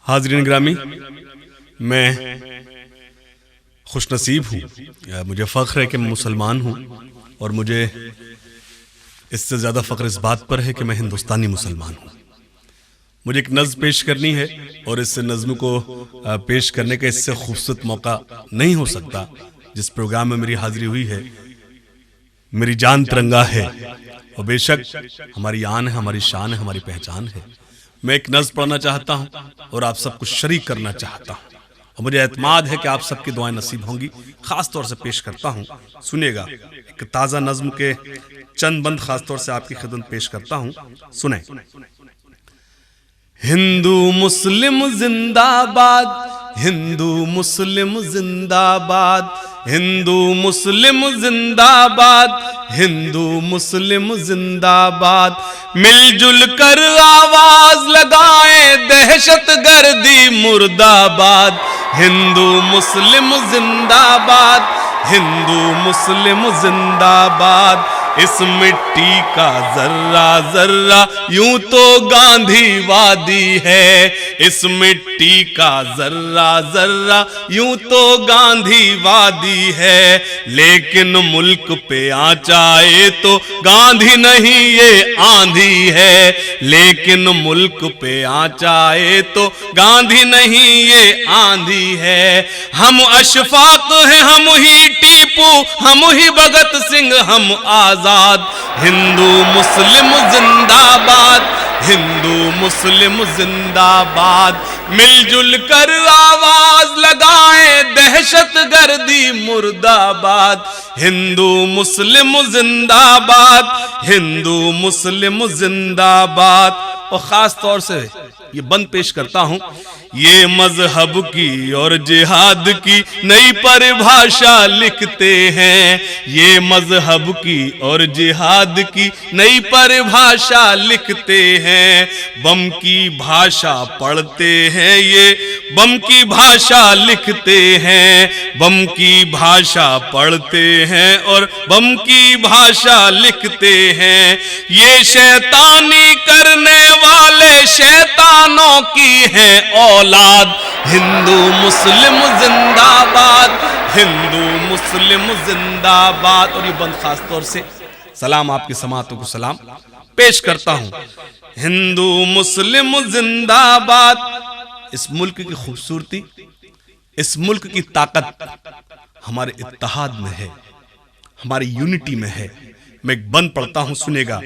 حاضرین گرامی، میں خوش نصیب ہوں، مجھے فخر ہے کہ میں مسلمان ہوں، اور مجھے اس سے زیادہ فخر اس بات پر ہے کہ میں ہندوستانی مسلمان ہوں۔ مجھے ایک نظم پیش کرنی ہے، اور اس نظم کو پیش کرنے کا اس سے خوبصورت موقع نہیں ہو سکتا جس پروگرام میں میری حاضری ہوئی ہے۔ میری جان ترنگا ہے، اور بے شک ہماری آن ہے، ہماری شان ہے، ہماری پہچان ہے۔ میں ایک نظم پڑھنا چاہتا ہوں اور آپ سب کو شریک کرنا چاہتا ہوں، اور مجھے اعتماد ہے کہ آپ سب کی دعائیں نصیب ہوں گی۔ خاص طور سے پیش کرتا ہوں، سنیے گا، ایک تازہ نظم کے چند بند خاص طور سے آپ کی خدمت پیش کرتا ہوں، سنیں۔ ہندو مسلم زندہ باد، ہندو مسلم زندہ باد، ہندو مسلم زندہ باد، ہندو مسلم زندہ باد۔ مل جل کر آواز لگائیں، دہشت گردی مرد آباد۔ ہندو مسلم زندہ باد، ہندو مسلم زندہ باد۔ اس مٹی کا ذرہ ذرہ یوں تو گاندھی وادی ہے، اس مٹی کا ذرہ ذرہ یوں تو گاندھی وادی ہے۔ لیکن ملک پہ آنچ آئے تو گاندھی نہیں یہ آندھی ہے، لیکن ملک پہ آنچ آئے تو گاندھی نہیں یہ آندھی ہے۔ ہم اشفاق ہیں، ہم ہی ٹیپو، ہم ہی بھگت سنگھ، ہم آزاد۔ ہندو مسلم زندہ باد، ہندو مسلم زندہ باد۔ مل جل کر آواز لگائیں، دہشت گردی مرد آباد۔ ہندو مسلم زندہ باد، ہندو مسلم زندہ باد۔ اور خاص طور سے یہ بند پیش کرتا ہوں، یہ مذہب کی اور جہاد کی نئی پریبھاشا لکھتے ہیں، یہ مذہب کی اور جہاد کی نئی پریبھاشا لکھتے ہیں۔ بم کی بھاشا پڑھتے ہیں، یہ بم کی بھاشا لکھتے ہیں، بم کی بھاشا پڑھتے ہیں اور بم کی بھاشا لکھتے ہیں۔ یہ شیطانی کرنے والے شیطانوں کی ہیں اولاد۔ ہندو مسلم زندہ باد، ہندو مسلم زندہ باد۔ اور یہ بند خاص طور سے سلام، آپ کی سماعتوں کو سلام پیش کرتا ہوں۔ ہندو مسلم زندہ باد۔ اس ملک کی خوبصورتی، اس ملک کی طاقت ہمارے اتحاد میں ہے، ہماری یونٹی میں ہے۔ میں ایک بند پڑھتا ہوں، سنے گا۔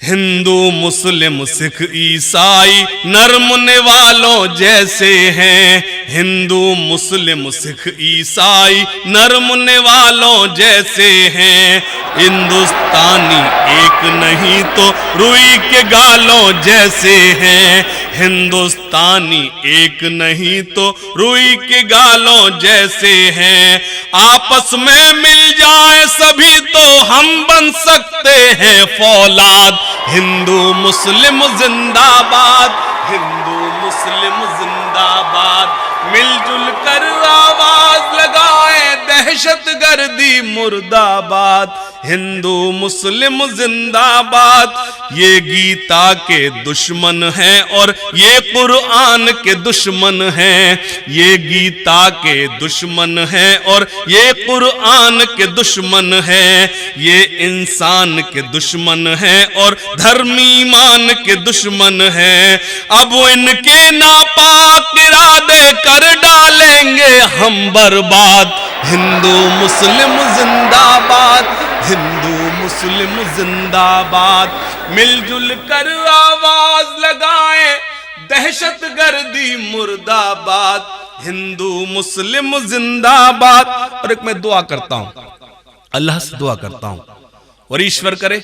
ہندو مسلم سکھ عیسائی نرمنے والوں جیسے ہیں، ہندو مسلم سکھ عیسائی نرمنے والوں جیسے ہیں۔ ہندوستانی ایک نہیں تو روئی کے گالوں جیسے ہیں، ہندوستانی ایک نہیں تو روئی کے گالوں جیسے ہیں۔ آپس میں مل جائیں سبھی تو ہم بن سکتے ہیں فولاد۔ ہندو مسلم زندہ باد، ہندو مسلم زندہ باد۔ مل جل کر آواز لگائیں، دہشت گردی مرد آباد۔ ہندو مسلم زندہ باد۔ یہ گیتا کے دشمن ہیں اور یہ قرآن کے دشمن ہیں، یہ گیتا کے دشمن ہیں اور یہ قرآن کے دشمن ہیں، یہ انسان کے دشمن ہیں اور دھرم ایمان کے دشمن ہیں۔ اب ان کے ناپاک ارادے کر ڈالیں گے ہم برباد۔ ہندو مسلم زندہ باد، ہندو مسلم زندہ باد۔ مل جل کر آواز لگائیں، دہشت گردی مرد آباد۔ ہندو مسلم زندہ باد۔ اور ایک میں دعا کرتا ہوں، اللہ سے دعا کرتا ہوں، اور ایشور کرے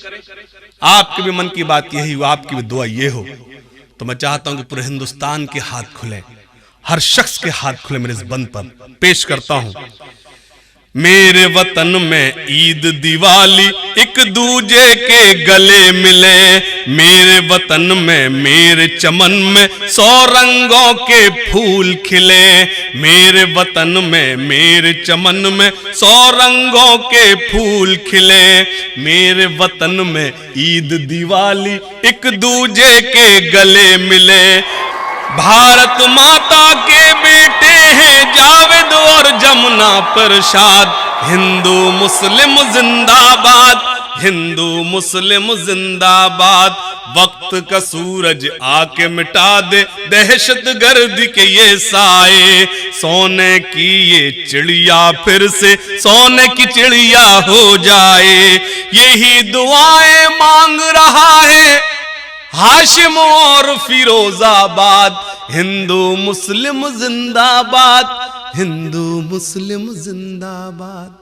آپ کے بھی من کی بات یہی ہو، آپ کی بھی دعا یہ ہو، تو میں چاہتا ہوں کہ پورے ہندوستان کے ہاتھ کھلیں، ہر شخص کے ہاتھ کھلے۔ میرے اس بند پر پیش کرتا ہوں۔ میرے وطن میں عید دیوالی ایک دوجے کے گلے ملیں، میرے وطن میں میرے چمن میں 100 رنگوں کے پھول کھلیں، میرے وطن میں میرے چمن میں 100 رنگوں کے پھول کھلیں، میرے وطن میں عید دیوالی ایک دوجے کے گلے ملیں۔ بھارت ماتا کے بیٹے ہیں جاوید اور جمنا پرشاد، ہندو مسلم زندہ باد، ہندو مسلم زندہ باد۔ وقت کا سورج آ کے مٹا دے دہشت گرد کے یہ سائے، سونے کی یہ چڑیا پھر سے سونے کی چڑیا ہو جائے، یہی دعائیں مانگ رہا ہے ہاشم اور فیروز آباد۔ ہندو مسلم زندہ باد، ہندو مسلم زندہ باد۔